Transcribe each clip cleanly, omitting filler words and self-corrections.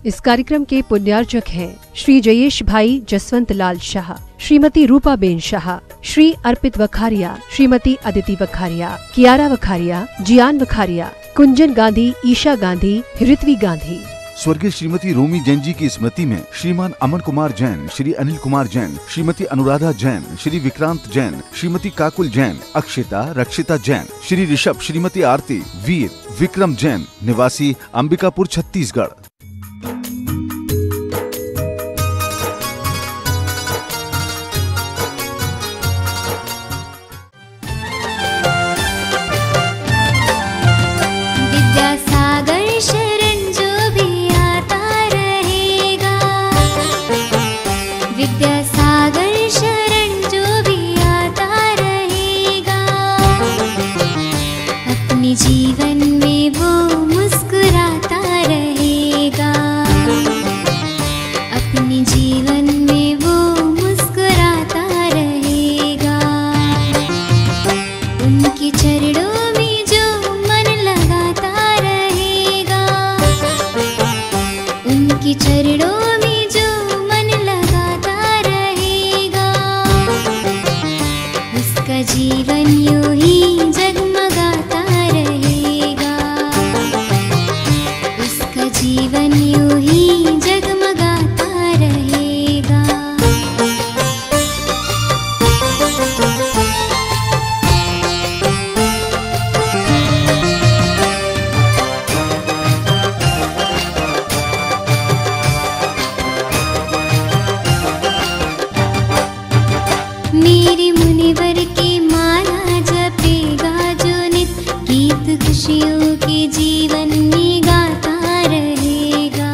इस कार्यक्रम के पुण्यार्जक हैं श्री जयेश भाई जसवंत लाल शाह, श्रीमती रूपाबेन शाह, श्री अर्पित वखारिया, श्रीमती अदिति वखारिया, कियारा वखारिया, जियान वखारिया, कुंजन गांधी, ईशा गांधी, ऋत्वी गांधी। स्वर्गीय श्रीमती रोमी जैन जी की स्मृति में श्रीमान अमन कुमार जैन, श्री अनिल कुमार जैन, श्रीमती अनुराधा जैन, श्री विक्रांत जैन, श्रीमती काकुल जैन, अक्षिता, रक्षिता जैन, श्री ऋषभ, श्रीमती आरती, वीर, विक्रम जैन, निवासी अंबिकापुर, छत्तीसगढ़। जीवन में वो मुस्कुराता रहेगा, अपने जीवन में वो मुस्कुराता रहेगा। उनके चरणों में जो मन लगाता रहेगा, उनके चरणों में जो मन लगाता रहेगा, उसका जीवन यूं ही जगमगाता रहेगा, उसका जीवन यूं ही जगमगाता रहेगा। मेरे मुनिवर की माला जपेगा जो नित, गीत खुशियों के जीवन में गाता रहेगा।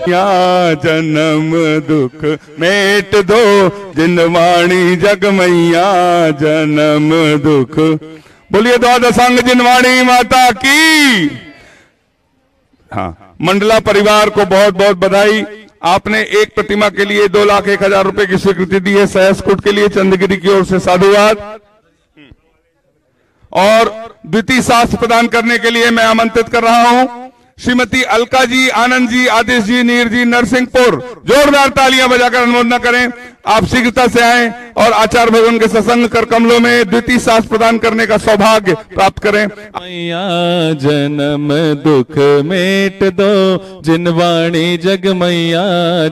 या जन्म दुख मेट दो, जिनवाणी जगमैया जन्म दुख। बोलिए द्वादशांग जिनवाणी माता की। हाँ, मंडला परिवार को बहुत बहुत बधाई। आपने एक प्रतिमा के लिए 2,01,000 रुपए की स्वीकृति दी है। सहसकुट के लिए चंद्रगिरी की ओर से साधुवाद। और द्वितीय शास्त्र प्रदान करने के लिए मैं आमंत्रित कर रहा हूं श्रीमती अलका जी, आनंद जी, आदेश जी, नीर जी, नरसिंहपुर। जोरदार तालियां बजाकर अनुमोदन करें। आप शीघ्रता से आएं और आचार्य भवन के सत्संग कर कमलों में द्वितीय शास्त्र प्रदान करने का सौभाग्य प्राप्त करें। मैया जन्म दुख मेट दो, जिनवाणी जग मैया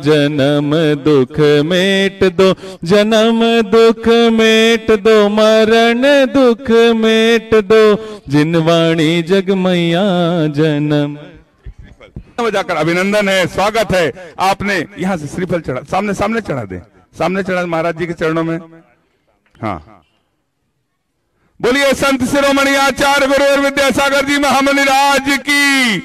जन्म दुख मेट दो, जन्म दुख मेट दो, मरण दुख मेट दो, जिनवाणी जग मैया जन्म। बजाकर अभिनंदन है, स्वागत है। आपने यहाँ से श्रीफल चढ़ा, सामने सामने चढ़ा दे, सामने चढ़ा महाराज जी के चरणों में। हाँ, बोलिए संत शिरोमणि आचार्य गुरुवर विद्यासागर जी महामुनि राज की।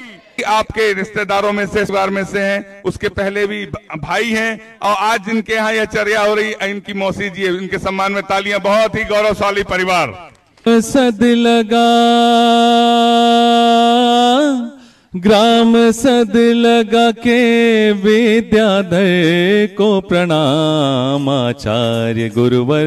आपके रिश्तेदारों में से, परिवार में से हैं, उसके पहले भी भाई हैं, और आज जिनके यहाँ यह चर्या हो रही, इनकी मौसी जी है, इनके सम्मान में तालियां। बहुत ही गौरवशाली परिवार। सद लगा ग्राम सद लगा के, विद्याधर को प्रणाम, आचार्य गुरुवर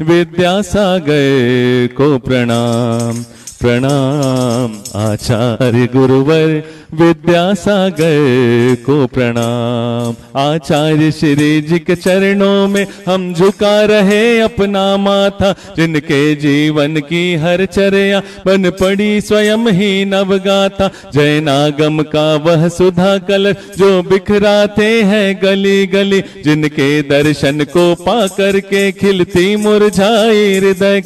विद्यासागर को प्रणाम, प्रणाम आचार्य गुरुवर विद्यासागर को प्रणाम। आचार्य श्री जी के चरणों में हम झुका रहे अपना माथा, जिनके जीवन की हर चर्या बन पड़ी स्वयं ही नवगाथा। जय नागम का वह सुधा कलश जो बिखराते हैं गली गली, जिनके दर्शन को पा करके खिलती मुरझाई हृदय।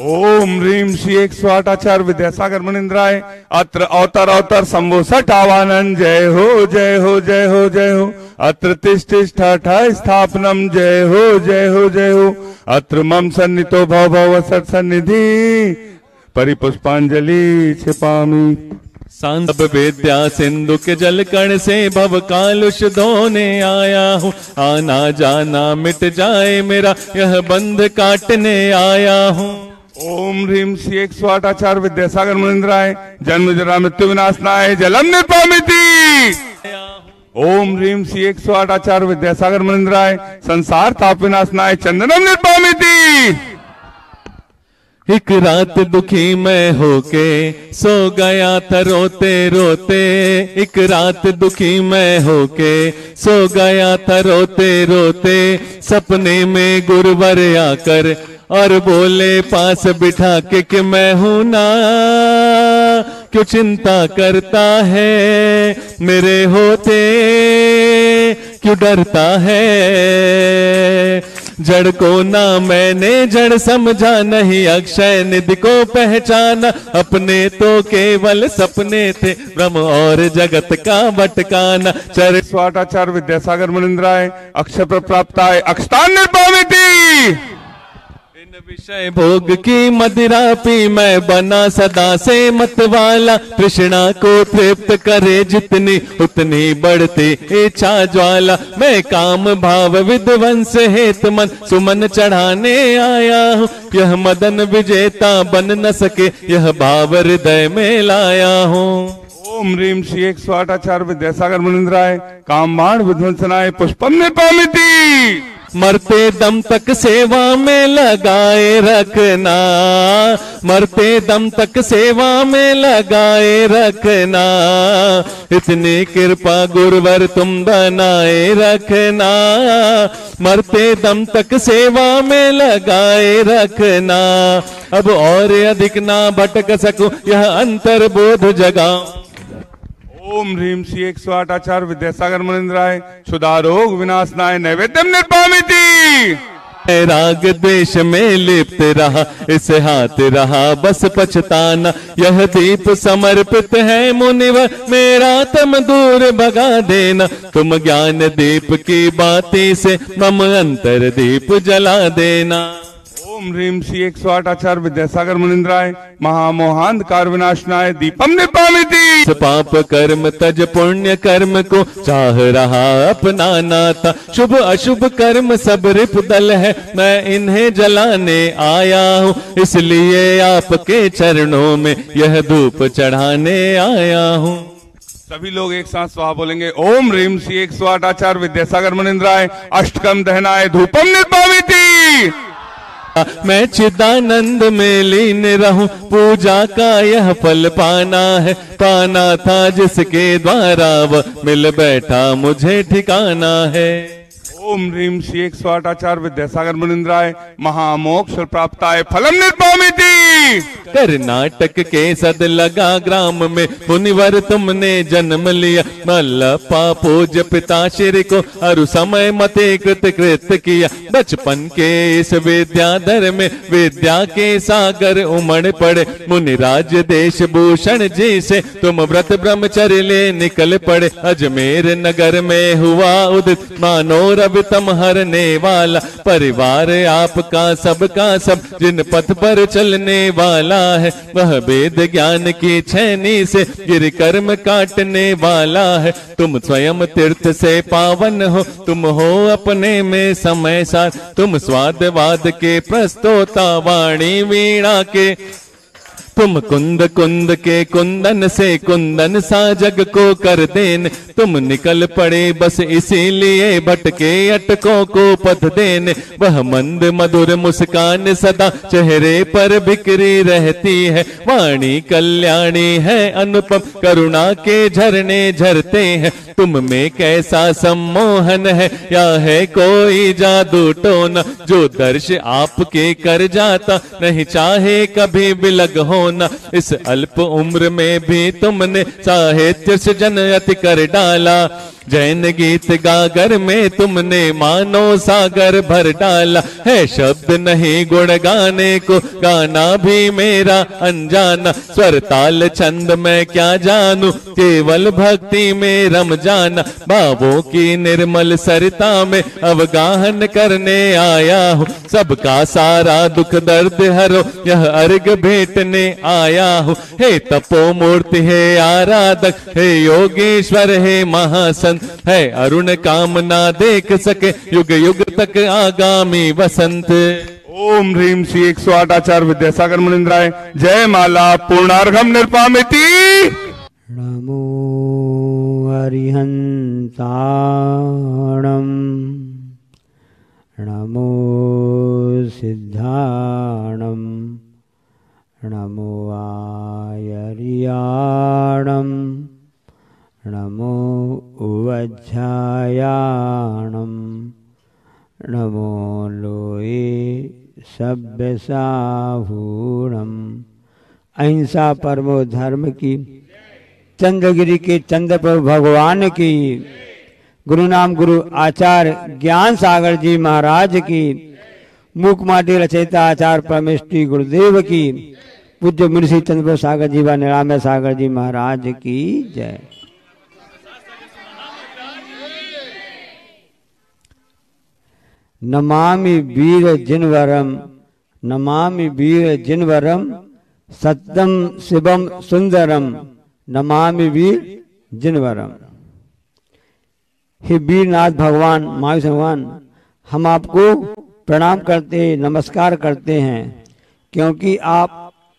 ओम ह्रीम श्री 108 आचार्य विद्यासागर मुनिंद्राय। अत्र अवतर अवतर शंभो सठावानन। जय हो जय हो जय हो जय हो। अत्र तिष्ठा स्थापनम। जय हो जय हो जय हो। अत्र मम सन्नितो भव भव सत सन्निधि, परिपुष्पांजलि छिपामी। सांब विद्या सिंधु के जल कण से भव कालुष धोने आया हूँ, आना जाना मिट जाए मेरा यह बंध काटने आया हूँ। ओम ह्रीम श्री 108 आचार्य विद्यासागर मुनिंद्राय। जन्म जरा मृत्यु विनाशनाय जलम निर्पामिति। ओम ह्रीम श्री 108 आचार्य विद्यासागर मुनिंद्राय संसार ताप विनाशनाय चंदनम निर्पामिति। एक रात दुखी मैं होके सो गया था रोते रोते, एक रात दुखी मैं होके सो गया था रोते रोते, सपने में गुरुवर आकर और बोले पास बिठा के कि मैं हूं ना, क्यों चिंता करता है मेरे होते, क्यों डरता है। जड़ को ना मैंने जड़ समझा, नहीं अक्षय निधि को पहचाना, अपने तो केवल सपने थे ब्रह्म और जगत का भटकाना। 108 आचार्य विद्यासागर मुनिंद्राय अक्षय प्राप्ताय अक्षतान निर्पामिति। विषय भोग की मदिरा पी मैं बना सदा से मतवाला, तृष्णा को तृप्त करे जितनी उतनी बढ़ती इच्छा ज्वाला। मैं काम भाव विध्वंस हेत मन सुमन चढ़ाने आया हूँ, यह मदन विजेता बन न सके यह भाव हृदय में लाया हूँ। ओम ह्रीम श्री 108 आचार्य विद्यासागर मुनिंद्राय कामबाण विध्वंसनाय पुष्पम निर्पामिति। मरते दम तक सेवा में लगाए रखना, मरते दम तक सेवा में लगाए रखना, इतनी कृपा गुरुवर तुम बनाए रखना। मरते दम तक सेवा में लगाए रखना, अब और अधिक ना भटक सकूं यह अंतर्बोध जगाऊं। ओम ह्रीम श्री 108 आचार्य विद्यासागर मुनिंद्राय क्षुधा रोग विनाशनाय नैवेद्यम निर्पामिति। राग द्वेष में लिप्त रहा इस हाथ रहा बस पछताना, यह दीप समर्पित है मुनिवर मेरा तम दूर भगा देना। तुम ज्ञान दीप की बाती से मम अंतर दीप जला देना। ओम ह्रीम श्री 108 आचार्य विद्यासागर मुनिंद्राय महामोहांधकार विनाशनाय दीपम निर्पामिति। पाप कर्म तज पुण्य कर्म को चाह रहा अपनाना था, शुभ अशुभ कर्म सब रिपुदल है मैं इन्हें जलाने आया हूँ, इसलिए आपके चरणों में यह धूप चढ़ाने आया हूँ। सभी लोग एक साथ स्वाहा बोलेंगे। ओम ह्रीम श्री 108 आचार्य विद्यासागर मुनिंद्राय अष्टकम दहनाय धूपम निर्पामिति। मैं चिदानंद में लीन रहूं, पूजा का यह फल पाना है, पाना था जिसके द्वारा वह मिल बैठा मुझे ठिकाना है। ओम ह्रीम श्री 108 आचार्य विद्यासागर मुनिंद्राय महामोक्ष प्राप्ताय फलम निर्पामिति। कर्नाटक के सद लगा ग्राम में मुनिवर तुमने जन्म लिया, मल्लप्पा पूज्य पिता श्री को अरु समय मते कृत कृत किया। बचपन के इस विद्याधर में विद्या के सागर उमड़ पड़े, मुनिराज देश भूषण जी से तुम व्रत ब्रह्मचर्य ले निकल पड़े। अजमेर नगर में हुआ उदित मानो रवि तम हरने वाला, परिवार आपका सबका सब जिन पथ पर चलने वाला है, वह वेद ज्ञान की छैनी से गिर कर्म काटने वाला है। तुम स्वयं तीर्थ से पावन हो, तुम हो अपने में समय सार, तुम स्वादवाद के प्रस्तोता वाणी वीणा के, तुम कुंद कुंद के कुंदन से कुंदन सा जग को कर देन। तुम निकल पड़े बस इसीलिए भटके अटकों को पथ देने। वह मंद मधुर मुस्कान सदा चेहरे पर बिखरी रहती है, वाणी कल्याणी है अनुपम करुणा के झरने झरते हैं। तुम में कैसा सम्मोहन है या है कोई जादू टोना, जो दर्श आपके कर जाता नहीं चाहे कभी बिलग होना। इस अल्प उम्र में भी तुमने साहित्य सृजन अति कर डाला, जैन गीत गागर में तुमने मानो सागर भर डाला है। शब्द नहीं गुण गाने को, गाना भी मेरा अनजाना, स्वर ताल छंद मैं क्या जानू, केवल भक्ति में रम जाना। भावों की निर्मल सरिता में अवगाहन करने आया हूँ, सबका सारा दुख दर्द हरो यह अर्घ भेटने आया हूँ। हे तपो मूर्ति हे आराधक, हे योगेश्वर हे महासन, है अरुण कामना देख सके युग युग तक आगामी वसंत। ओम ह्रीम श्री 108 आचार्य विद्यासागर मुनिंद्राय जय माला पूर्णार्घम निर्पामिति। नमो अरिहन्ताणम् नमो सिद्धाणम् नमो आयर्याणम् नमो उवज्झायाणम् नमो लोये सभ्यसाहूणम्। अहिंसा परमो धर्म की, चंद्रगिरी के चंद्रप्रभु भगवान की, गुरु नाम गुरु आचार्य ज्ञान सागर जी महाराज की, मूकमाटी रचयिता आचार्य परमेष्ठी गुरुदेव की, पूज्य मुनिषी चंद्रप्रभु सागर जी व निरामय सागर जी महाराज की जय। नमामि वीर जिनवरम, नमामि वीर जिनवरम, सत्यम शिवम सुंदरम, नमामि वीर जिनवरम। हे वीरनाथ भगवान, महावीर भगवान, हम आपको प्रणाम करते हैं, नमस्कार करते हैं, क्योंकि आप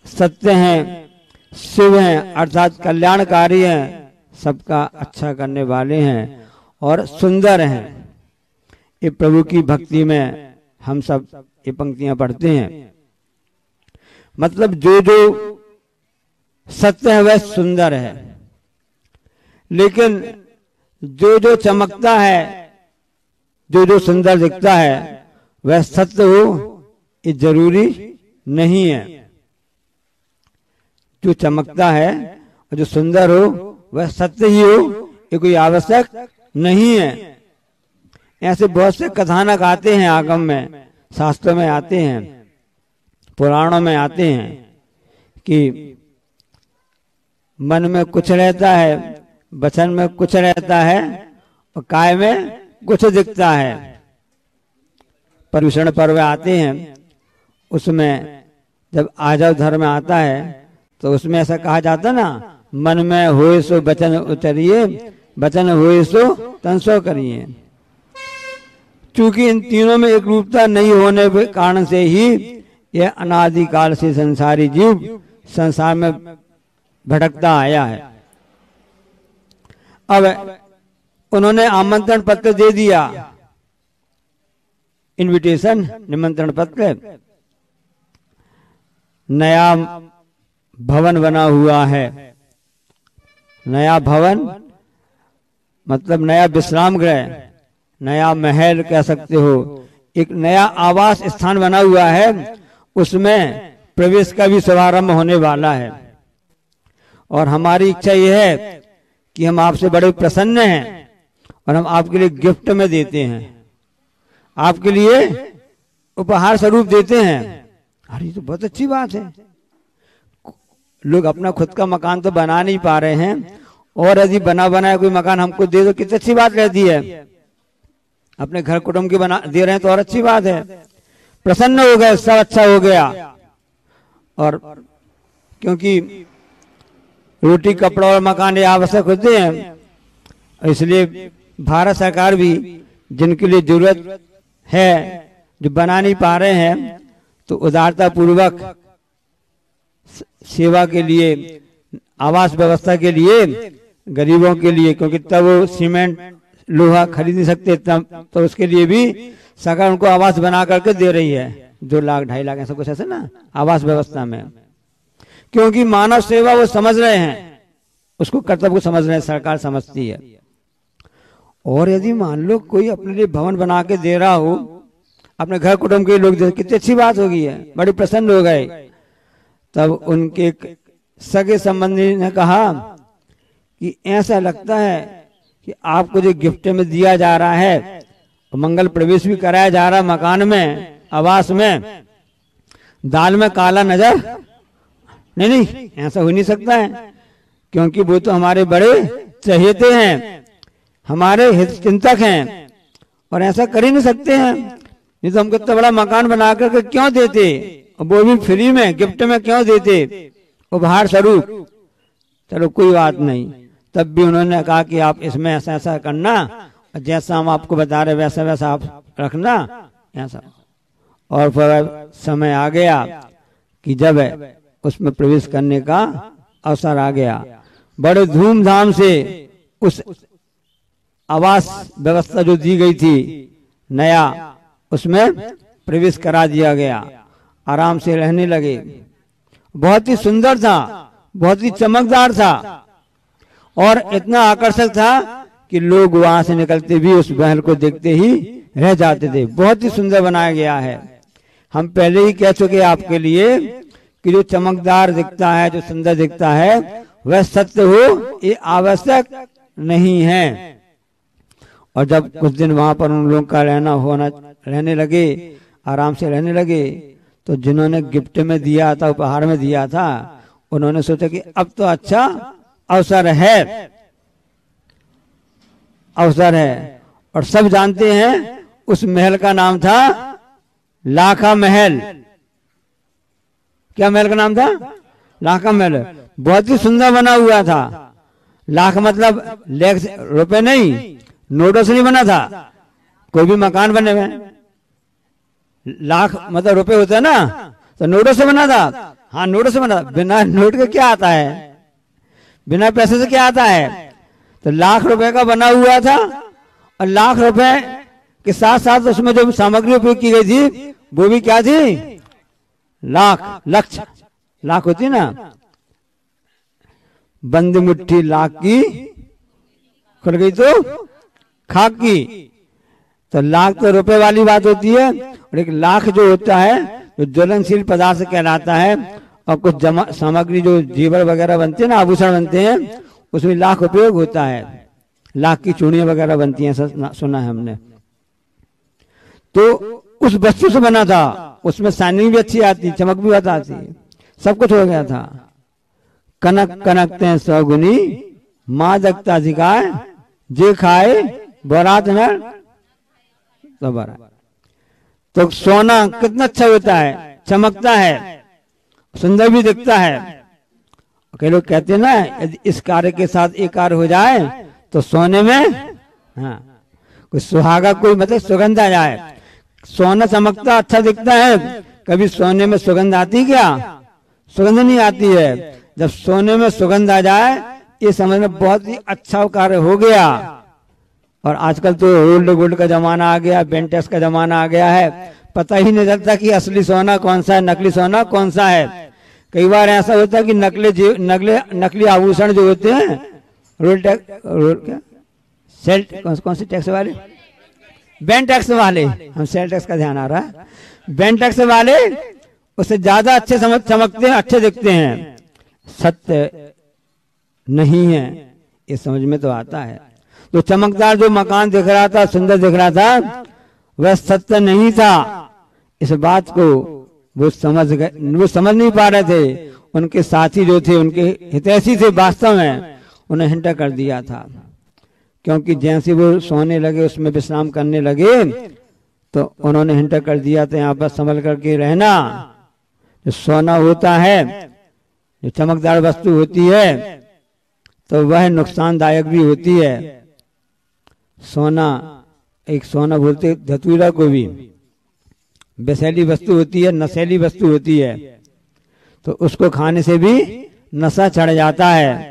सत्य हैं, शिव हैं, अर्थात कल्याणकारी हैं, सबका अच्छा करने वाले हैं और सुंदर हैं। ये प्रभु की भक्ति में हम सब ये पंक्तियां पढ़ते हैं। मतलब जो जो सत्य है वह सुंदर है, लेकिन जो जो चमकता है, जो जो सुंदर दिखता है वह सत्य हो ये जरूरी नहीं है। जो चमकता है और जो सुंदर हो वह सत्य ही हो ये कोई आवश्यक नहीं है। ऐसे बहुत से कथानक आते हैं, आगम में, शास्त्रों में आते हैं, पुराणों में आते हैं कि मन में कुछ रहता है, वचन में कुछ रहता है और काय में कुछ दिखता है। पर्युषण पर्व आते हैं, उसमें जब आजव धर्म आता है तो उसमें ऐसा कहा जाता ना, मन में होए सो वचन उतरिए, वचन होए सो तन सो करिए। चूंकि इन तीनों में एक रूपता नहीं होने के कारण से ही यह अनादिकाल से संसारी जीव संसार में भटकता आया है। अब उन्होंने आमंत्रण पत्र दे दिया, इनविटेशन, निमंत्रण पत्र। नया भवन बना हुआ है, नया भवन मतलब नया विश्राम गृह, नया महल कह सकते हो, एक नया आवास स्थान बना हुआ है, उसमें प्रवेश का भी शुभारंभ होने वाला है। और हमारी इच्छा यह है कि हम आपसे बड़े प्रसन्न हैं और हम आपके लिए गिफ्ट में देते हैं, आपके लिए उपहार स्वरूप देते हैं। अरे तो बहुत अच्छी बात है। लोग अपना खुद का मकान तो बना नहीं पा रहे हैं, और यदि बना बनाया कोई मकान हमको दे दो कितनी अच्छी बात रहती है। अपने घर कुटुंब के बना दे रहे हैं तो और अच्छी बात है। प्रसन्न हो गए, सब अच्छा हो गया। और क्योंकि रोटी कपड़ा और मकान ये आवश्यक होते हैं, इसलिए भारत सरकार भी जिनके लिए जरूरत है, जो बना नहीं पा रहे हैं, तो उदारता पूर्वक सेवा के लिए, आवास व्यवस्था के लिए, गरीबों के लिए, क्योंकि तब वो सीमेंट लोहा खरीद नहीं सकते, तब तो उसके लिए भी सरकार उनको आवास बना करके दे रही है। 2 लाख 2.5 लाख ऐसा कुछ ऐसा ना आवास व्यवस्था में, क्योंकि मानव सेवा वो समझ रहे हैं, उसको कर्तव्य को समझ रहे हैं, सरकार समझती है। और यदि मान लो कोई अपने लिए भवन बना के दे रहा हो, अपने घर कुटुंब के लोग दे, कितनी अच्छी बात होगी है, बड़े प्रसन्न हो गए। तब उनके सगे संबंधी ने कहा कि ऐसा लगता है कि आपको जो गिफ्ट में दिया जा रहा है, मंगल प्रवेश भी कराया जा रहा है मकान में, आवास में, दाल में काला नजर नहीं, नहीं ऐसा हो नहीं सकता है, क्योंकि वो तो हमारे बड़े चहेते हैं, हमारे हित चिंतक हैं, और ऐसा कर ही नहीं सकते हैं। नहीं तो हमको इतना बड़ा मकान बना करके क्यों देते, वो भी फ्री में, गिफ्ट में क्यों देते, उपहार स्वरूप। चलो कोई बात नहीं। तब भी उन्होंने कहा कि आप इसमें ऐसा ऐसा करना, जैसा हम आपको बता रहे वैसा वैसा आप रखना, ऐसा। और फिर समय आ गया कि जब उसमें प्रवेश करने का अवसर आ गया, बड़े धूमधाम से उस आवास व्यवस्था जो दी गई थी नया, उसमें प्रवेश करा दिया गया। आराम से रहने लगे। बहुत ही सुंदर था, बहुत ही चमकदार था और इतना आकर्षक था कि लोग वहां से निकलते भी उस महल को देखते ही रह जाते थे। बहुत ही सुंदर बनाया गया है। हम पहले ही कह चुके आपके लिए कि जो चमकदार दिखता है, जो सुंदर दिखता है, वह सत्य हो ये आवश्यक नहीं है। और जब कुछ दिन वहां पर उन लोगों का रहने लगे, आराम से रहने लगे, तो जिन्होंने गिफ्ट में दिया था, उपहार में दिया था, उन्होंने सोचा कि अब तो अच्छा अवसर है, अवसर है। और सब जानते हैं उस महल का नाम था लाखा महल। क्या महल का नाम था? लाखा महल। बहुत ही सुंदर बना हुआ था। लाख मतलब लाख रुपए नहीं, नोटों से नहीं बना था। कोई भी मकान बने हुए, लाख मतलब रुपए होते हैं ना, तो नोटों से बना था। हाँ, नोटों से बना। बिना नोट के क्या आता है? बिना पैसे से क्या आता है? तो लाख रुपए का बना हुआ था। और लाख रुपए के साथ साथ उसमें जो सामग्री उपयोग की गई थी वो भी क्या थी? लाख, लक्ष्य, लाख होती ना, बंद मुट्ठी लाख की खुल गई तो खाक की। तो लाख तो रुपए वाली बात होती है, और एक लाख जो होता है जो ज्वलनशील पदार्थ कहलाता है। और कुछ सामग्री जो जेवर वगैरह बनते हैं ना, आभूषण बनते हैं, उसमें लाख उपयोग होता है। लाख की चूड़ियां वगैरह बनती हैं, सुना है हमने। तो उस वस्तु से बना था, उसमें शाइनिंग भी अच्छी आती, चमक भी बहुत आती, सब कुछ हो गया था। कनक कनकते सौगुनी माँ जगता सिखाए, जे खाए बरात न तो बरा। तो सोना कितना अच्छा होता है, चमकता है, सुंदर भी दिखता है। कई लोग कहते हैं ना, यदि इस कार्य के साथ एक कार्य हो जाए तो सोने में, हाँ, कोई सुहागा, कोई मतलब सुगंध आ जाए। सोना चमकता अच्छा दिखता है, कभी सोने में सुगंध आती क्या? सुगंध नहीं आती है। जब सोने में सुगंध आ जाए, ये समझ में बहुत ही अच्छा कार्य हो गया। और आजकल तो रोल्ड गोल्ड का जमाना आ गया, बेंटेक्स का जमाना आ गया है, पता ही नहीं चलता कि असली सोना कौन सा है, नकली सोना कौन सा है। कई बार ऐसा होता है कि नकली आभूषण जो होते हैं, रोल क्या सेल, कौन सी टैक्स वाले, बैंक टैक्स वाले, हम सेल टैक्स का ध्यान आ रहा है, बैंक टैक्स वाले उससे ज्यादा अच्छे चमकते हैं, अच्छे दिखते हैं। सत्य नहीं है, ये समझ में तो आता है। तो चमकदार जो मकान दिख रहा था, सुंदर दिख रहा था, वह सत्य नहीं था। इस बात को वो समझ नहीं पा रहे थे। उनके साथी जो थे, उनके हितैषी थे, वास्तव में उन्हें हिंट कर दिया था। क्योंकि जैसे वो सोने लगे, उसमें विश्राम करने लगे, तो उन्होंने हिंट कर दिया था, यहाँ पर संभल करके रहना। जो सोना होता है, जो चमकदार वस्तु होती है, तो वह नुकसानदायक भी होती है। सोना, एक सोना बोलते धतूरा को भी, विषैली वस्तु होती है, नशीली वस्तु होती है, तो उसको खाने से भी नशा चढ़ जाता है।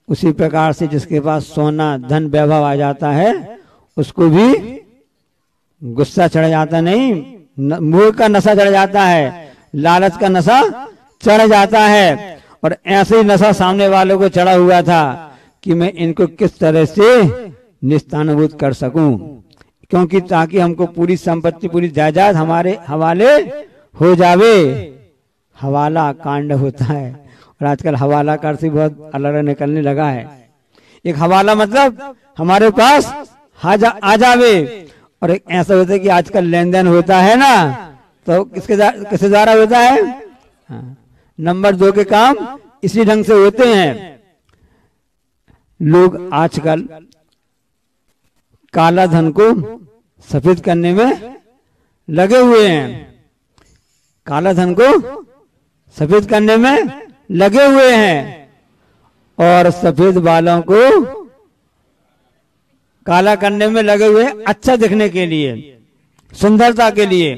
उसी प्रकार से जिसके पास सोना, धन, वैभव आ जाता है, उसको भी गुस्सा चढ़ जाता, नहीं, मोह का नशा चढ़ जाता है, लालच का नशा चढ़ जाता है। और ऐसे ही नशा सामने वालों को चढ़ा हुआ था कि मैं इनको किस तरह से निस्तानुभूत कर सकूं, क्योंकि ताकि हमको पूरी संपत्ति, पूरी जायदाद हमारे हवाले हो जावे। हवाला कांड होता है, और आजकल हवाला कर से बहुत अलग निकलने लगा है। एक हवाला मतलब हमारे पास आ जावे, और एक ऐसा होता है कि आजकल लेन देन होता है ना, तो किसके द्वारा होता है? हाँ। नंबर 2 के काम इसी ढंग से होते हैं। लोग आजकल काला धन को सफेद करने में लगे हुए हैं, काला धन को सफेद करने में लगे हुए हैं, और सफेद बालों को काला करने में लगे हुए हैं, अच्छा दिखने के लिए, सुंदरता के लिए।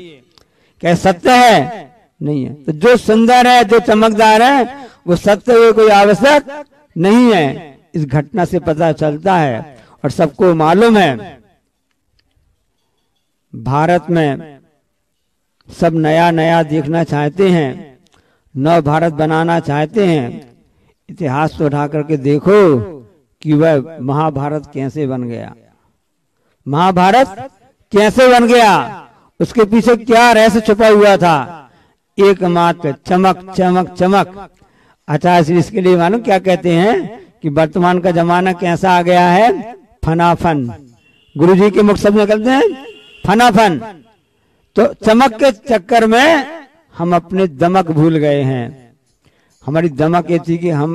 क्या सत्य है? नहीं है। तो जो सुंदर है, जो चमकदार है, वो सत्य कोई आवश्यक नहीं है। इस घटना से पता चलता है। और सबको मालूम है भारत में सब नया नया देखना चाहते हैं, नव भारत बनाना चाहते हैं। इतिहास तो उठा करके देखो कि वह महाभारत कैसे बन गया, महाभारत कैसे बन गया, उसके पीछे क्या रहस्य छुपा हुआ था। एकमात्र चमक चमक चमक। आचार्य इसके लिए मालूम क्या कहते हैं कि वर्तमान का जमाना कैसा आ गया है, फनाफन। गुरुजी के मुख शब्द निकलते हैं फनाफन। तो चमक के चक्कर में हम अपने दमक भूल गए हैं। हमारी दमक ये थी कि हम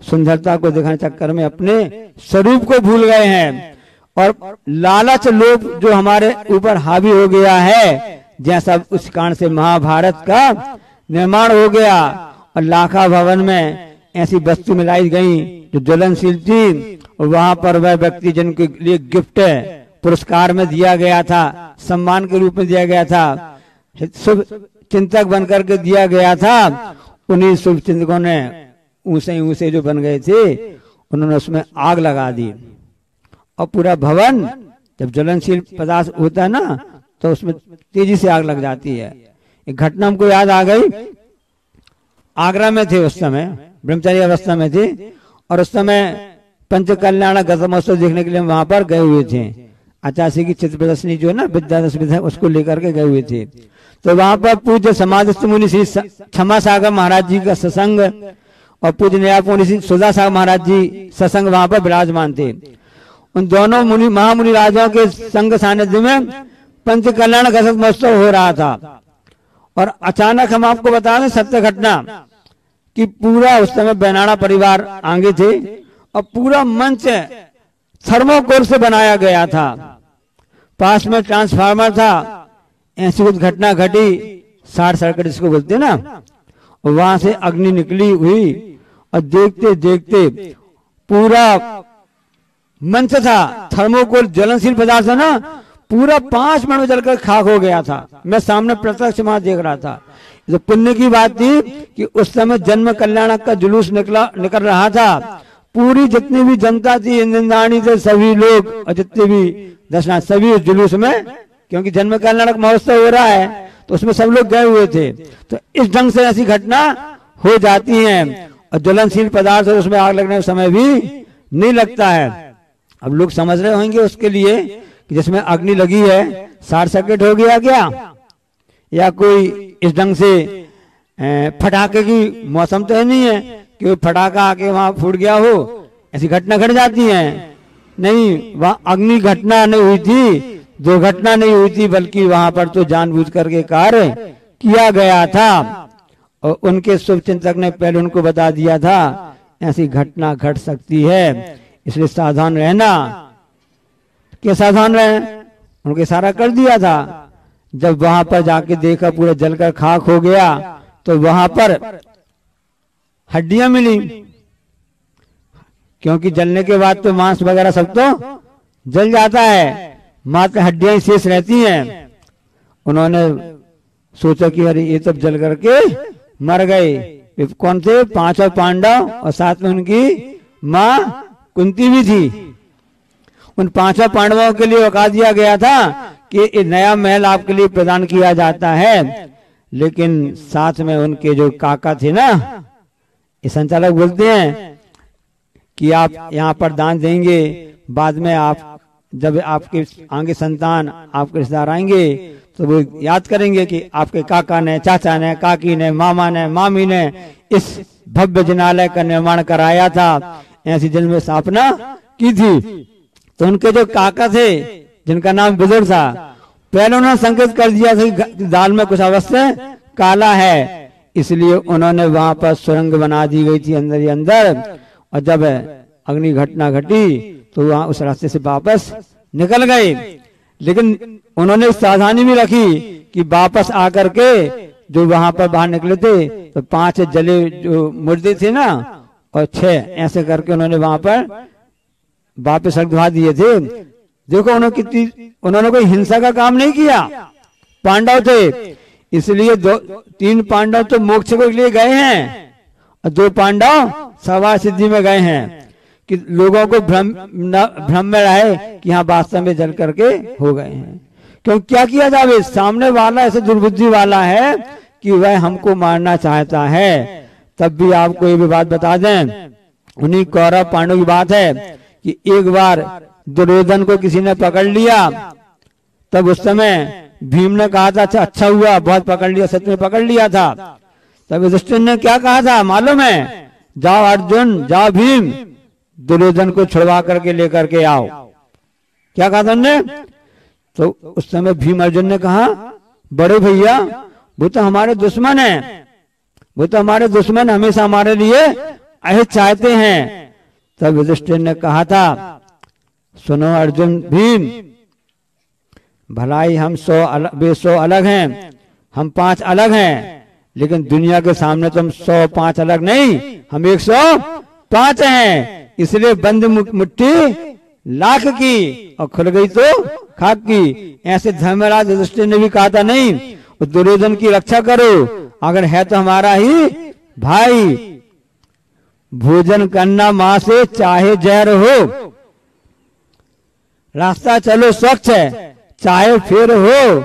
सुंदरता को दिखाने चक्कर में अपने स्वरूप को भूल गए हैं। और लालच लोभ जो हमारे ऊपर हावी हो गया है, जैसा उस कारण से महाभारत का निर्माण हो गया। और लाखा भवन में ऐसी वस्तु मिलाई गई जो ज्वलनशील थी, और वहां पर वह व्यक्ति जिनके लिए गिफ्ट पुरस्कार में दिया गया था, सम्मान के रूप में दिया गया था, शुभ चिंतक बनकर के दिया गया था। उन्हीं शुभ चिंतकों ने ऊंचे ऊंचे जो बन गए थे, उन्होंने उसमें आग लगा दी। और पूरा भवन जब ज्वलनशील पदार्थ होता है ना, तो उसमें तेजी से आग लग जाती है। एक घटना हमको याद आ गई। आगरा में थे उस समय, ब्रह्मचारी अवस्था में थे, और उस समय पंच कल्याण गजब महोत्सव देखने के लिए वहां पर गए हुए थे। आचार्य की चित्र प्रदर्शनी जो है ना, विद्यादशमी है, उसको लेकर के गए हुए थे। तो वहां पर पूज्य समाधिस्थ मुनि श्री क्षमा सागर महाराज जी का सत्संग और पूज्य न्यायप मुनि श्री सुधा सागर महाराज जी सत्संग वहां पर विराजमान थे। उन दोनों मुनि महामुनि राजाओं के संग सानिध्य में पंच कल्याण गजब महोत्सव हो रहा था। और अचानक हम आपको बता दें सत्य घटना कि पूरा उस समय बैनाड़ा परिवार आगे थे, और पूरा मंच थर्मोकोल से बनाया गया था। पास में ट्रांसफार्मर था। ऐसी कुछ घटना घटी, शॉर्ट सर्किट इसको बोलते ना, और वहां से अग्नि निकली हुई, और देखते देखते पूरा मंच था, थर्मोकोल ज्वलनशील पदार्थ था ना, पूरा 5 मिनट में जलकर खाक हो गया था। मैं सामने प्रत्यक्ष वहां देख रहा था। तो पुण्य की बात थी कि उस समय जन्म कल्याण का जुलूस निकल रहा था। पूरी जितनी भी जनता थी, इंद्राणी थे सभी लोग, और जितने भी दर्शनार्थी सभी उस जुलूस में, क्योंकि जन्म कल्याण महोत्सव हो रहा है, तो उसमें सब लोग गए हुए थे। तो इस ढंग से ऐसी घटना हो जाती है। और ज्वलनशील पदार्थ उसमें आग लगने का समय भी नहीं लगता है। अब लोग समझ रहे होंगे उसके लिए कि जिसमें अग्नि लगी है शॉर्ट सर्किट हो गया क्या, या कोई इस ढंग से फटाके की मौसम तो है नहीं है कि फटाका आके वहां फूट गया हो, ऐसी घटना घट जाती है। नहीं, वहां अग्नि घटना नहीं हुई थी, दुर्घटना नहीं हुई थी, बल्कि वहां पर तो जानबूझ करके कार्य किया गया था। और उनके शुभ चिंतक ने पहले उनको बता दिया था ऐसी घटना घट सकती है, इसलिए सावधान रहना। क्या सावधान रहे, उनको इशारा कर दिया था। जब वहां पर जाके देखा पूरा जलकर खाक हो गया, तो वहां पर हड्डियां मिली, क्योंकि जलने के बाद तो मांस वगैरह सब तो जल जाता है, मात्र हड्डियां शेष रहती हैं। उन्होंने सोचा कि अरे ये तो जल करके मर गए। कौन थे? 5 पांडव, और साथ में उनकी मां कुंती भी थी। उन 5 पांडवों के लिए बता दिया गया था कि नया महल आपके लिए प्रदान किया जाता है। लेकिन साथ में उनके जो काका थे ना, ये संचालक बोलते हैं कि आप यहाँ पर दान देंगे, बाद में आप जब आपके आगे संतान आपके रिश्तेदार आएंगे तो वो याद करेंगे कि आपके काका ने, चाचा ने, काकी ने, मामा ने, मामी ने इस भव्य जिनालय का निर्माण कराया था, ऐसी जन्म स्थापना की थी। तो उनके जो काका थे जिनका नाम बुजुर्ग था, पहले उन्होंने संकेत कर दिया था कि दाल में कुछ अवश्य काला है, इसलिए उन्होंने वहां पर सुरंग बना दी गई थी अंदर ही अंदर। और जब अग्नि घटना घटी तो वहां उस रास्ते से वापस निकल गए। लेकिन उन्होंने सावधानी भी रखी कि वापस आकर के जो वहां पर बाहर निकले थे तो 5 जले जो मुर्दे थे ना, और 6 ऐसे करके उन्होंने वहां पर वापस रखवा दिए थे। देखो उन्होंने कोई हिंसा का काम नहीं किया। पांडव थे, इसलिए 3 पांडव तो मोक्ष को लिए गए हैं, और 2 पांडव सवा सिद्धि में गए हैं। कि लोगों को भ्रम में रहे कि हाँ वास्तव में जल करके हो गए हैं। क्यों क्या किया जावे, सामने वाला ऐसे दुर्बुद्धि वाला है कि वह हमको मारना चाहता है। तब भी आपको ये भी बात बता दें, उन्हीं कौरव पांडव की बात है कि एक बार दुर्योधन को किसी ने पकड़ लिया, तब उस समय भीम ने कहा था अच्छा हुआ बहुत पकड़ लिया, सच में पकड़ लिया था। तब युधिष्ठिर ने क्या कहा था मालूम है, जाओ अर्जुन जाओ भीम दुर्योधन को छुड़वा करके लेकर के आओ। क्या कहा था उन्होंने? तो उस समय भीम अर्जुन ने कहा बड़े भैया वो तो हमारे दुश्मन है, वो तो हमारे दुश्मन हमेशा हमारे लिए अहित चाहते हैं। तब युधिष्ठिर ने कहा था सुनो अर्जुन भीम, भलाई हम 100 अलग हैं, हम 5 अलग हैं, लेकिन दुनिया के सामने तो हम 105 अलग नहीं, हम 105 हैं। इसलिए बंद मुट्ठी लाख की और खुल गई तो खाक की। ऐसे धर्मराज युधिष्ठिर ने भी कहा था नहीं दुर्योधन की रक्षा करो, अगर है तो हमारा ही भाई। भोजन करना मां से चाहे जहर हो, रास्ता चलो स्वच्छ है चाहे फिर हो,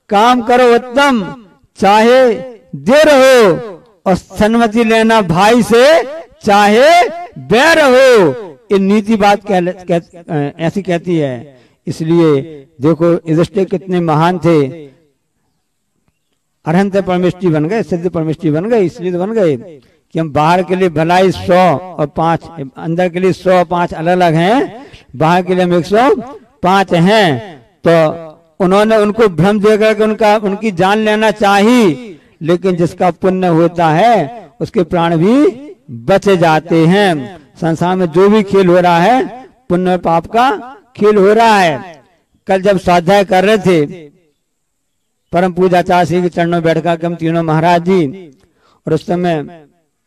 काम करो उत्तम चाहे देर हो, और सन्मति लेना भाई से चाहे बैर हो। ये नीति बात ऐसी कहती है। इसलिए देखो युधिष्ठिर कितने महान थे, अरहंत परमेष्टि बन गए, सिद्ध परमेष्टि बन गए। इसलिए तो बन गए कि हम बाहर के लिए भलाई 100 और 5, अंदर के लिए 100 और 5 अलग अलग हैं, बाहर के लिए हम 105 हैं। तो उन्होंने उनको भ्रम देकर के उनकी जान लेना चाहिए, लेकिन जिसका पुण्य होता है उसके प्राण भी बच जाते हैं। संसार में जो भी खेल हो रहा है पुण्य और पाप का खेल हो रहा है। कल जब स्वाध्याय कर रहे थे परम पूज्याचार्य श्री के चरणों में बैठकर हम तीनों महाराज जी, और उस समय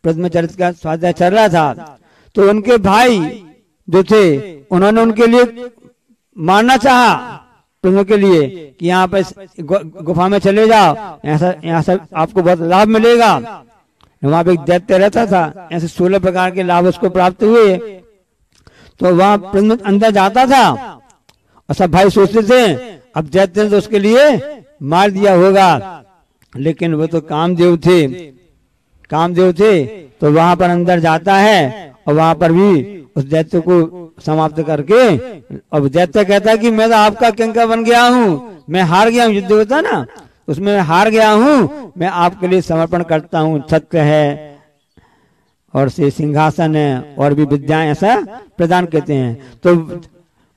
प्रथम चरित्र का स्वाध्याय चल रहा था, तो उनके भाई जो थे उन्होंने उनके लिए मारना चाहा तुम्हें के लिए कि यहाँ पे गुफा में चले जाओ, यहाँ से आपको बहुत लाभ मिलेगा। वहां पे एक दैत्य रहता था, ऐसे 16 प्रकार के लाभ उसको प्राप्त हुए। तो वहां अंदर जाता था और सब भाई सोचते थे अब दैत्य ने तो उसके लिए मार दिया होगा, लेकिन वो तो कामदेव थे। तो वहां पर अंदर जाता है और वहां पर भी उस दैत्य को समाप्त करके, अब दैत्य कहता है कि मैं तो आपका किंकर बन गया हूँ, मैं हार गया हूँ, युद्ध होता ना उसमें हार गया हूँ, मैं आपके लिए समर्पण करता हूँ। छत्र है और से सिंहासन है और भी विद्याएं ऐसा प्रदान करते हैं। तो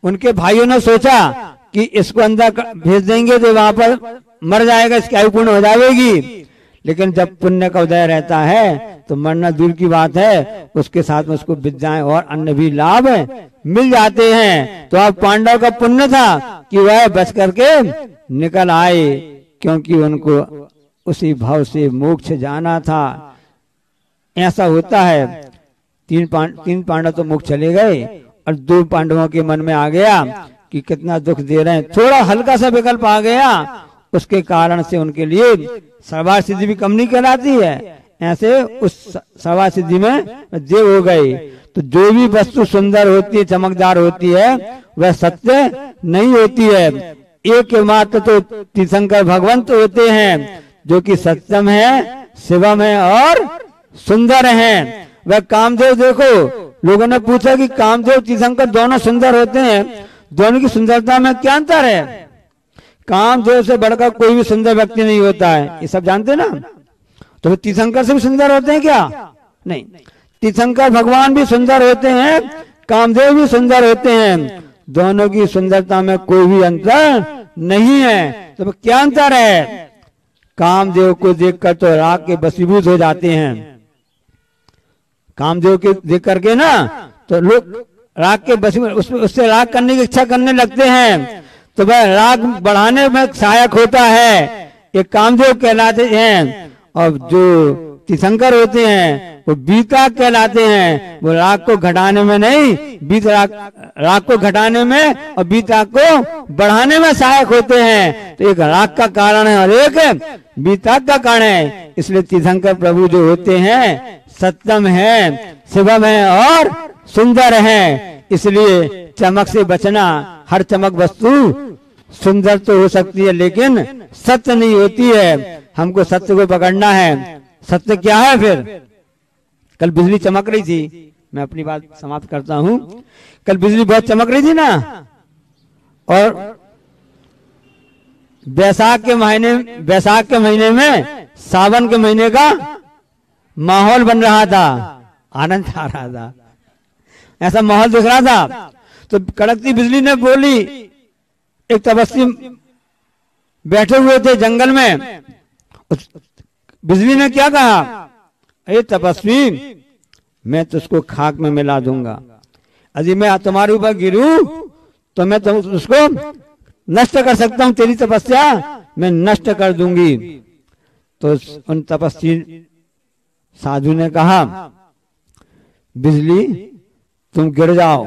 उनके भाइयों ने सोचा कि इसको अंदर भेज देंगे तो वहां पर मर जाएगा, इसकी आयु पूर्ण हो जाएगी। लेकिन जब पुण्य का उदय रहता है तो मरना दूर की बात है, उसके साथ में उसको विद्याएं और अन्य भी लाभ मिल जाते हैं। तो अब पांडव का पुण्य था कि वह बच करके निकल आए, क्योंकि उनको उसी भाव से मोक्ष जाना था। ऐसा होता है। 3 पांडव तो मोक्ष चले गए और 2 पांडवों के मन में आ गया कि कितना दुख दे रहे हैं, थोड़ा हल्का सा विकल्प आ गया, उसके कारण से उनके लिए सर्वार्थ सिद्धि भी कम नहीं कहलाती है, ऐसे उस सर्वार्थ सिद्धि में देव हो गए। तो जो भी वस्तु सुंदर होती है, चमकदार होती है, वह सत्य नहीं होती है। एक मात्र तो तीर्थंकर भगवंत होते हैं जो कि सत्यम है, शिवम है और सुंदर हैं। वह कामदेव, देखो लोगों ने पूछा कि कामदेव तीर्थंकर दोनों सुंदर होते हैं, दोनों की सुंदरता में क्या अंतर है? कामदेव से बढ़कर कोई भी सुंदर व्यक्ति नहीं होता है, ये सब जानते हैं ना। तो तीर्थंकर से भी सुंदर होते हैं क्या? नहीं, तीर्थंकर भगवान भी सुंदर होते हैं, कामदेव भी सुंदर होते हैं, दोनों की सुंदरता में कोई भी अंतर नहीं है। तो क्या अंतर है? कामदेव को देखकर तो राग के वशीभूत हो जाते हैं। कामदेव के देख करके ना तो लोग राग के वशीभूत, उससे राग करने की इच्छा करने लगते हैं, तो वह राग बढ़ाने में सहायक होता है, ये कामदेव कहलाते हैं। और जो तीर्थंकर होते हैं वो बीतराग कहलाते हैं, वो राग को घटाने में नहीं, राग को घटाने में और बीतराग को बढ़ाने में सहायक होते हैं। तो एक राग का कारण है और एक बीतराग का कारण है। इसलिए तीर्थंकर प्रभु जो होते हैं सत्यम है, शिवम है और सुंदर हैं, इसलिए चमक से बचना। हर चमक वस्तु सुंदर तो हो सकती है लेकिन सत्य नहीं होती है। हमको सत्य को पकड़ना है। सत्य क्या है फिर? कल बिजली चमक रही थी, मैं अपनी बात समाप्त करता हूं। कल बिजली बहुत चमक रही थी ना, और बैसाख के महीने में सावन के महीने का माहौल बन रहा था, आनंद आ रहा था, ऐसा माहौल दिख रहा था। तो कड़कती बिजली ने बोली, एक तपस्वी बैठे हुए थे जंगल में, उस बिजली ने क्या कहा, अरे तपस्वी, मैं तुझको खाक में मिला दूंगा, यदि मैं तुम्हारे ऊपर गिरूं तो मैं तो उसको नष्ट कर सकता हूं, तेरी तपस्या मैं नष्ट कर दूंगी। तो उन तपस्वी साधु ने कहा, बिजली तुम गिर जाओ,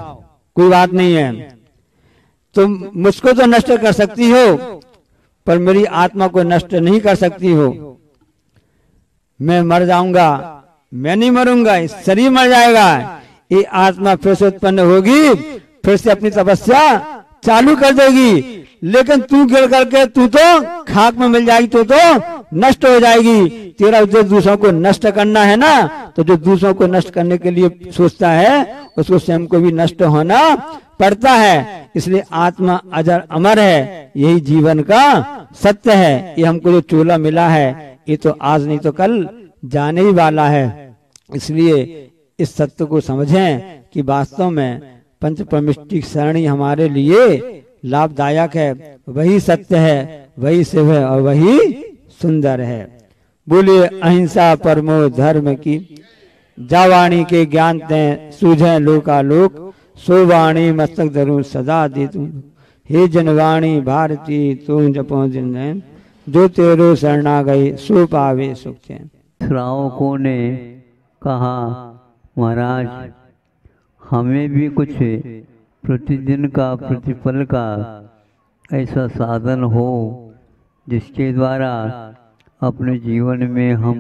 कोई बात नहीं है, तुम मुझको तो नष्ट कर सकती हो पर मेरी आत्मा को नष्ट नहीं कर सकती हो। मैं मर जाऊंगा, मैं नहीं मरूंगा, शरीर मर जाएगा, ये आत्मा फिर से उत्पन्न होगी, फिर से अपनी तपस्या चालू कर देगी, लेकिन तू गिर करके तू तो खाक में मिल जाएगी, तू तो नष्ट हो जाएगी। तेरा उद्देश्य दूसरों को नष्ट करना है ना, तो जो दूसरों को नष्ट करने के लिए सोचता है उसको स्वयं को भी नष्ट होना पड़ता है। इसलिए आत्मा अजर अमर है, यही जीवन का सत्य है। ये हमको जो चोला मिला है ये तो आज नहीं तो कल जाने ही वाला है। इसलिए इस सत्य को समझें कि वास्तव में पंच परमिष्टि शरणी हमारे लिए लाभदायक है, वही सत्य है, वही शिव है और वही सुंदर है। बोलिए अहिंसा परमो धर्म की, जावाणी के ज्ञान ते सूझे लोकालोक, सो वाणी मस्तक धरू सदा दे तू, हे जनवाणी भारती तू जपो जिन, जो तेरो शरणा गई सो पावे सुख चैन। श्रावकों ने कहा, महाराज हमें भी कुछ प्रतिदिन का प्रतिपल का ऐसा साधन हो जिसके द्वारा अपने जीवन में हम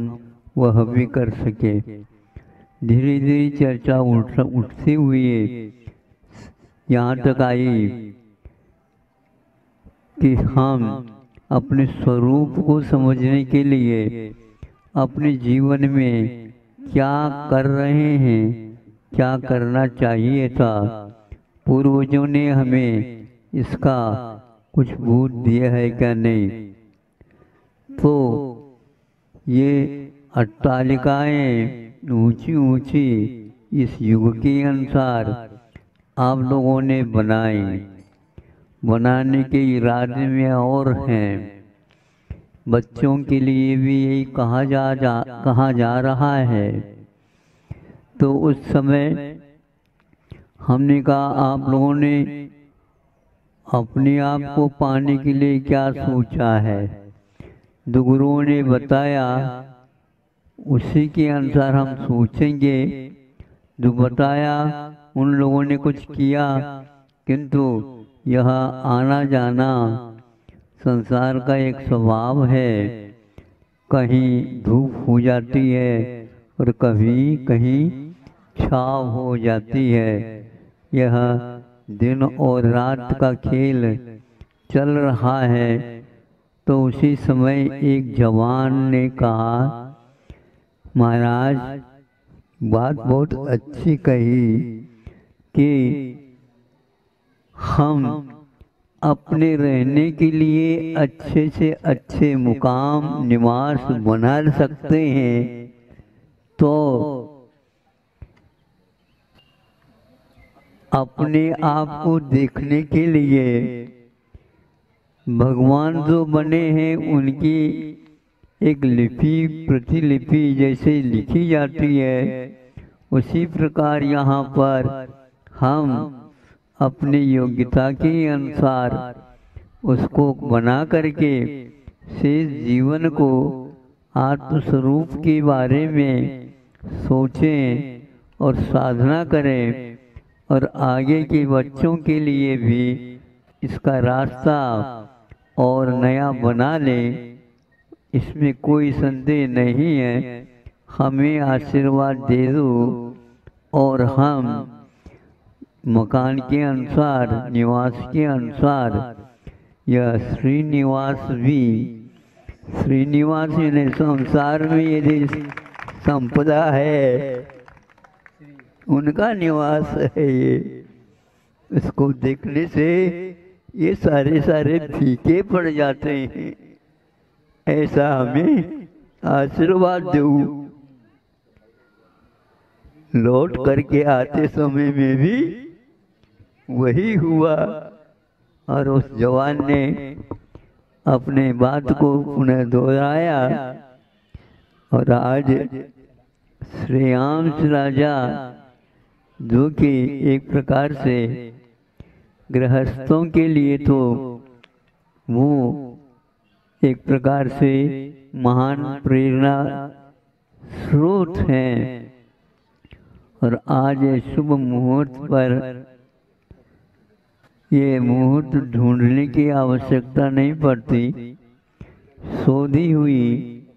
वह भी कर सके। धीरे धीरे चर्चा उठती हुई यहाँ तक आई कि हम अपने स्वरूप को समझने के लिए अपने जीवन में क्या कर रहे हैं, क्या करना चाहिए था, पूर्वजों ने हमें इसका कुछ बोध दिया है क्या नहीं। तो ये अट्टालिकाएं ऊंची ऊंची इस युग के अनुसार आप लोगों ने बनाई, बनाने के इरादे में और हैं। बच्चों के लिए भी यही कहा जा रहा है। तो उस समय हमने कहा, आप लोगों ने अपने आप को पाने के लिए क्या सोचा है, तो गुरुओं ने बताया उसी के अनुसार हम सोचेंगे। जो बताया उन लोगों ने कुछ किया, किंतु यह आना जाना संसार का एक स्वभाव है। कहीं धूप हो जाती है और कभी कहीं छाव हो जाती है। यह दिन और रात का खेल चल रहा है। तो उसी समय एक जवान ने कहा, महाराज बात बहुत अच्छी कही कि हम अपने रहने के लिए अच्छे से अच्छे मुकाम निवास बना सकते हैं। तो अपने आप को देखने के लिए भगवान जो बने हैं उनकी एक लिपि प्रतिलिपि जैसे लिखी जाती है, उसी प्रकार यहाँ पर हम अपनी योग्यता के अनुसार उसको बना करके शेष जीवन को आत्मस्वरूप के बारे में सोचें और साधना करें, और आगे के बच्चों के लिए भी इसका रास्ता और नया बना लें। इसमें कोई संदेह नहीं है। हमें आशीर्वाद दे दो और हम मकान के अनुसार, निवास के अनुसार यह श्रीनिवास भी, श्रीनिवास यानी संसार में यदि संपदा है उनका निवास है ये। इसको देखने से ये सारे फीके पड़ जाते हैं। ऐसा हमें आशीर्वाद दो। लौट करके आते समय में भी वही हुआ और उस जवान ने अपने बात को पुनः दोहराया और आज श्रेयांश राजा जो कि एक प्रकार से गृहस्थों के लिए तो वो एक प्रकार से महान प्रेरणा स्रोत हैं और आज शुभ मुहूर्त पर ये मुहूर्त ढूंढने की आवश्यकता नहीं पड़ती, शोधी हुई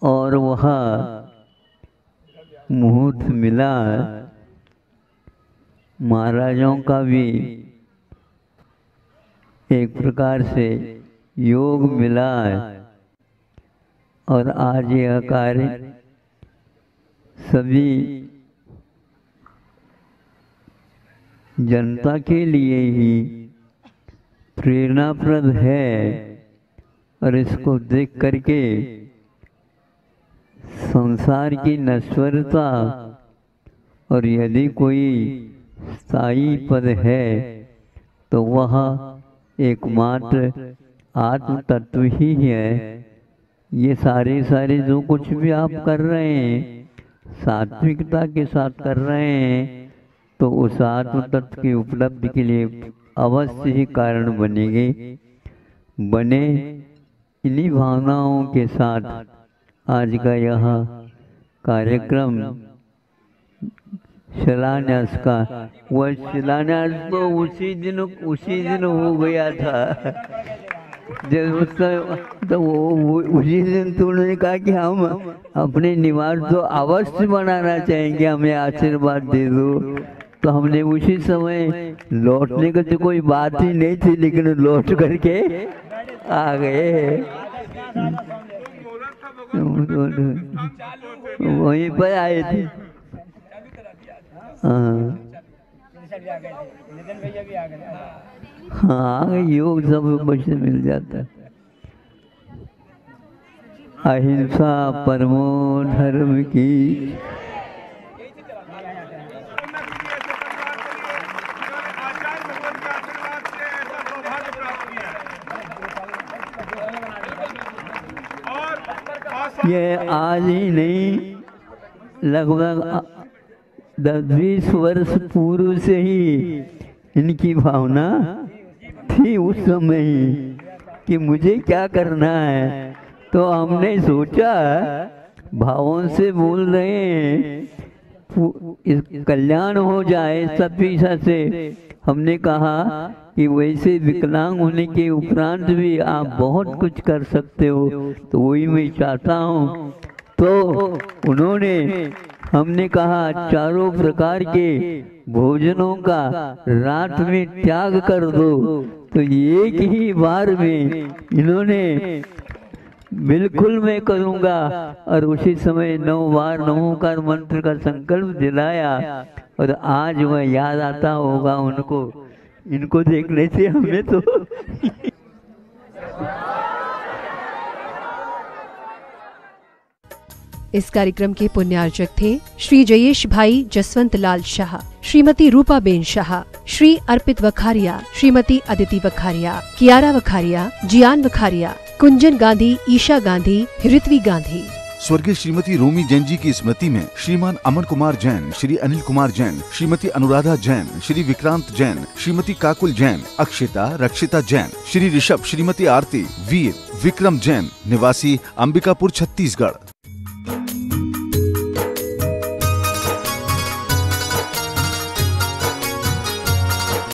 और वह मुहूर्त मिला। महाराजों का भी एक प्रकार से योग मिला और आज यह कार्य सभी जनता के लिए ही प्रेरणाप्रद है और इसको देख करके संसार की नश्वरता और यदि कोई स्थायी पद है तो वह एकमात्र आत्म तत्व ही है। ये सारे जो कुछ भी आप कर रहे हैं सात्विकता के साथ कर रहे हैं तो उस आत्म तत्व की उपलब्धि के लिए अवश्य ही कारण बनेंगे। बने इन्हीं भावनाओं के साथ आज का यह कार्यक्रम शिलान्यास का, वह शिलान्यास तो उसी दिन हो गया था जब उसका तो उसी दिन तो उन्होंने कहा कि हम अपने निवास तो अवश्य बनाना चाहेंगे, हमें आशीर्वाद दे दो। तो हमने उसी समय लौटने का तो कोई बात ही नहीं थी, लेकिन लौट करके आ गए। वहीं पर आए थे। हाँ, योग सब बच्चे मिल जाता है। अहिंसा परमो धर्म की। ये आज ही नहीं, लगभग 10-20 वर्ष पूर्व से ही इनकी भावना थी उस समय ही कि मुझे क्या करना है। तो हमने सोचा, भावों से बोल रहे हैं, इस कल्याण हो जाए सब पीछा से। हमने कहा कि वैसे विकलांग होने के उपरांत भी आप बहुत कुछ कर सकते हो, तो वही मैं चाहता हूँ। तो उन्होंने, हमने कहा चारों प्रकार के भोजनों का रात में त्याग कर दो। तो एक ही बार में इन्होंने बिल्कुल मैं करूँगा, और उसी समय 9 बार नमोकार मंत्र का संकल्प दिलाया। और आज वह याद आता होगा उनको, इनको देखने से हमें तो इस कार्यक्रम के पुण्यार्चक थे श्री जयेश भाई जसवंत लाल शाह, श्रीमती रूपाबेन शाह, श्री अर्पित वखारिया, श्रीमती अदिति वखारिया, कियारा वखारिया, जियान वखारिया, कुंजन गांधी, ईशा गांधी, ऋत्वी गांधी। स्वर्गीय श्रीमती रोमी जैन जी की स्मृति में श्रीमान अमन कुमार जैन, श्री अनिल कुमार जैन, श्रीमती अनुराधा जैन, श्री विक्रांत जैन, श्रीमती काकुल जैन, अक्षिता रक्षिता जैन, श्री ऋषभ, श्रीमती आरती, वीर विक्रम जैन, निवासी अंबिकापुर छत्तीसगढ़।